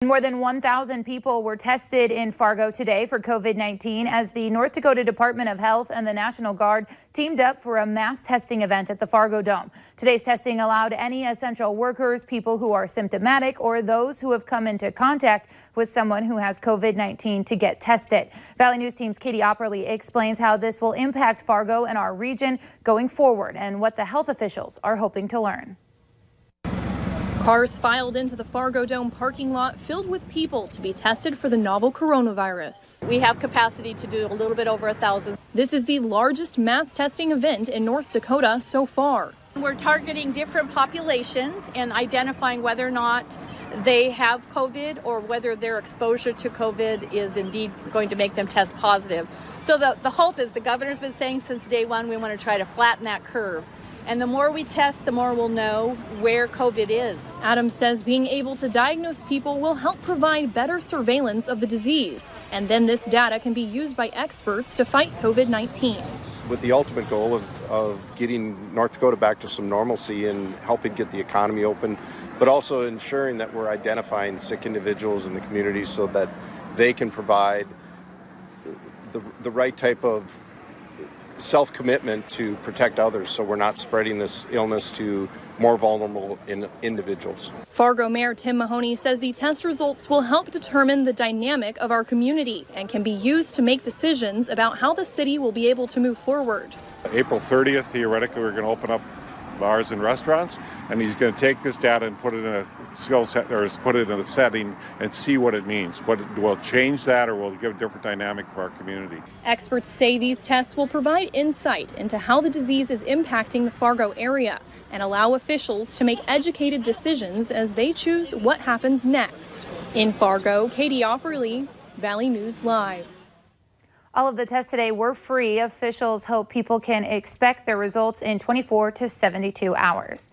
More than 1,000 people were tested in Fargo today for COVID-19 as the North Dakota Department of Health and the National Guard teamed up for a mass testing event at the Fargo Dome. Today's testing allowed any essential workers, people who are symptomatic, or those who have come into contact with someone who has COVID-19 to get tested. Valley News Team's Katie Opperly explains how this will impact Fargo and our region going forward and what the health officials are hoping to learn. Cars filed into the Fargo Dome parking lot filled with people to be tested for the novel coronavirus. We have capacity to do a little bit over 1,000. This is the largest mass testing event in North Dakota so far. We're targeting different populations and identifying whether or not they have COVID or whether their exposure to COVID is indeed going to make them test positive. So the hope is, the governor's been saying since day one, we want to try to flatten that curve. And the more we test, the more we'll know where COVID is. Adams says being able to diagnose people will help provide better surveillance of the disease. And then this data can be used by experts to fight COVID-19. With the ultimate goal of getting North Dakota back to some normalcy and helping get the economy open, but also ensuring that we're identifying sick individuals in the community so that they can provide the right type of self-commitment to protect others so we're not spreading this illness to more vulnerable individuals. Fargo Mayor Tim Mahoney says the test results will help determine the dynamic of our community and can be used to make decisions about how the city will be able to move forward. April 30th, theoretically, we're going to open up bars and restaurants, and he's going to take this data and put it in a skill set, or put it in a setting and see what it means. What will change that, or will give a different dynamic for our community. Experts say these tests will provide insight into how the disease is impacting the Fargo area and allow officials to make educated decisions as they choose what happens next. In Fargo, Katie Opperly, Valley News Live. All of the tests today were free. Officials hope people can expect their results in 24 to 72 hours.